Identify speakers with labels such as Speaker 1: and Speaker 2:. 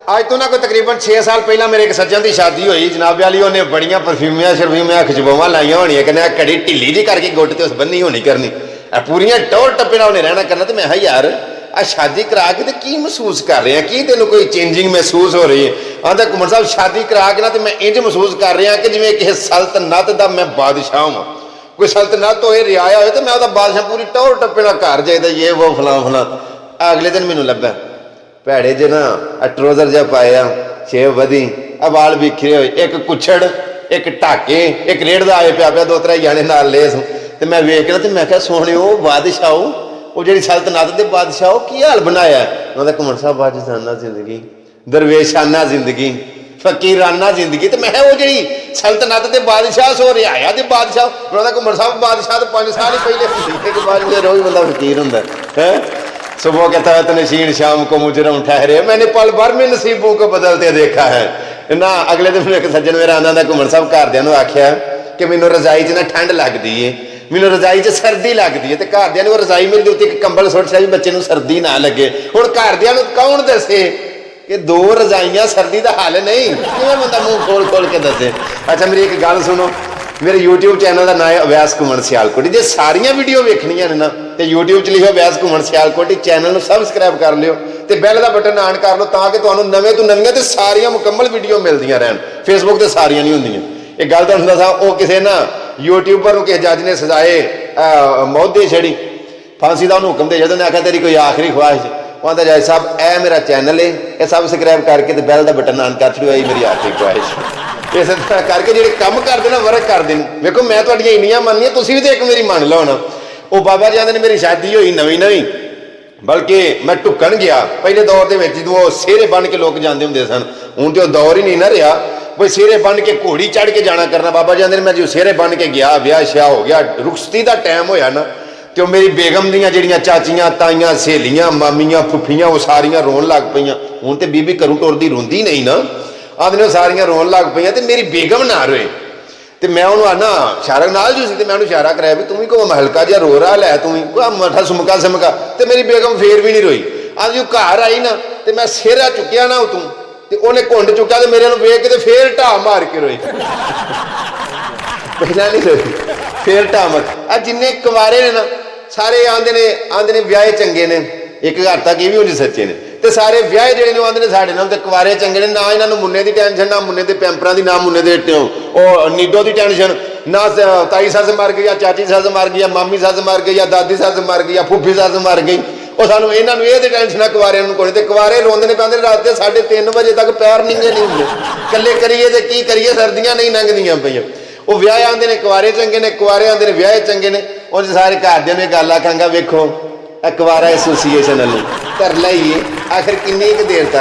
Speaker 1: अज तो ना कोई तकरीबन 6 साल पहला मेरे एक सज्जन की शादी हुई जनाब वाली, उन्हें बड़िया परफ्यूमिया शरफ्यूमिया खुशबुआ लाइया होनी, कहना घड़ी ढिली जी करके गुट ते उस बन्नी होनी करनी, पूरियां टोर टप्पे उन्हें रहना करना। तो मैं हा यार आ शादी करा के की महसूस कर रहे हैं, की तेन कोई चेंजिंग महसूस हो रही है? आंदा घुमन साहब शादी करा के ना तो मैं इंज महसूस कर रहा कि जिवें किसी सल्तनत का मैं बादशाह हाँ, कोई सल्तनत होए रियाया हो तो मैं वह बादशाह पूरी टोर टप्पे घर जाए ये वो फलां फलां। अगले दिन मैनू लभा भैड़े ज ना ट्रोजर जहा पाया, छेव वधी, वाल बिखरे हुए, एक कुछड़ एक ढाके, एक रेड़दा आए पिया पिया, 2-3 जाने नाल लेस। तो मैं वेख के मैं क्या सोने बादशाह वो जी सल्तनत के बादशाह की हाल बनाया। उन्होंने घुमन साहब बादशाना जिंदगी, दरवेशाना जिंदगी, फकीराना जिंदगी। तो मैं वो जी सल्तनत के बादशाह सो रियाया के बादशाह, उन्होंने घुमन साहब बादशाह तो 5 साल ही पहले बाद रोज बंदा फकीर होंगे है। सुबह के तहत नशीन शाम को मुजरम ठहरे, मैंने पल भर में नसीबों को बदलते देखा है ना। अगले दिन एक सज्जन मेरा आंदा घुमन साहब घरदियां नूं आख्या कि मैनूं रजाई च ना ठंड लगती है, मैनूं रजाई च सर्दी लगती है, तो घरदियां नूं रजाई मिलती उत्ते एक कंबल सुट छा भी बच्चे नूं सर्दी ना लगे। हुण घरदियां नूं कौन दसे कि 2 रजाइयां सर्दी का हल नहीं, किवें बंदा मूँह खोल खोल के दसे। अच्छा मेरी एक गल सुनो, मेरे यूट्यूब चैनल का नाम है अवैस घुमन सियालकोटी। जो सारिया वीडियो वेखनिया ने ना तो यूट्यूब च लिखो अवैस घुमन सियालकोटी, चैनल को सबसक्राइब कर लियो तो बैल का बटन ऑन कर लो ताकि तुहानूं नवे तो नवीं तो सारिया मुकम्मल वीडियो मिलदियां रहन। फेसबुक तो सारिया नहीं होंदियां। एक गल तुहानूं दसां, वो किसी ना यूट्यूबर किसी जज ने सजाए मौत दे छड़ी, फांसी का हुक्म दे जदों ने आख्या तेरी कोई आखिरी ख्वाहिश, वहां जज साहब ए मेरा चैनल है, यह सबसक्राइब करके तो बैल का बटन ऑन कर छड़ियो, यही मेरी आखिरी ख्वाहिश। इस तरह करके जो काम करते ना वर्क करते हैं। देखो मैं तुहाडियां इन्नियां मननियां, तुसीं भी तो एक मेरी मन लो ना। वो बाबा जी आंदे ने मेरी शादी हुई नवीं नवीं, बल्कि मैं ढुकन गया पहले दौर के जो सेहरे बन के लोग जाते होंगे सन, हूँ तो दौर ही नहीं ना रहा भाई सेहरे बन के घोड़ी चढ़ के जाना करना। बाबा जी आंदे ने मैं जो सेहरे बन के गया, ब्याह श्याह हो गया, रुखसती का टाइम होया ना, तो मेरी बेगम दियां जिहड़ियां चाचियां ताइयां सहेलियां मामियां फुफियां वो सारियां रोन लग पईयां। हूँ तो बीबी करूँ टुरदी रोंदी नहीं ना, आदमी सारियां रोन लग पईयां। तो मेरी बेगम ना रोए तो मैं उन्होंने आना इशारा नाल जो सी, मैं इशारा कराया भी तू भी को हल्का जिहा रो रहा लै, तू भी मठा सुमका समका। तो मेरी बेगम फिर भी नहीं रोई। आज जो घर आई ना तो मैं सेहरा चुकिया ना उतों, तो उन्हें घुंड चुका तो मेरे वेख के फिर ढा मार के रोई। पहला नहीं रोई फिर ढा मार। आ जिन्ने कुवारे ने ना सारे आंदे ने ब्याहे चंगे ने, एक घर तक ये भी उन्हें सच्चे ने, तो सारे ब्याह जोड़े आते हैं साढ़े नाल कुवारे चंगे ने। ना इन्होंने मुन्ने की टेंशन, ना मुन्ने के पैंपरां की, ना मुन्ने के नीडो की टेंशन, ना ताई सस मर गई या चाची सस मर गई या मामी सस मर गई या दादी सस मर गई या फूफी सस मर गई। और सानू इन्हों ये तो टेंशन है कुवारियां को नहीं। कुवारे रोंदे ने पैंदे रात के 3:30 बजे तक पैर नींगे नहीं होंगे, कल्ले करिए तो की करिए, सर्दियां नहीं लंघदियां पईयां। वो ब्याह आते हैं कुवारे चंगे ने, कुवारे आते हैं ब्याह चंगे ने। उन्हें सारे घरदियां ने गल आखांगा वेखो कुवारा एसोसीएशन वालों कर लाइए आखिर किन्नी देर तक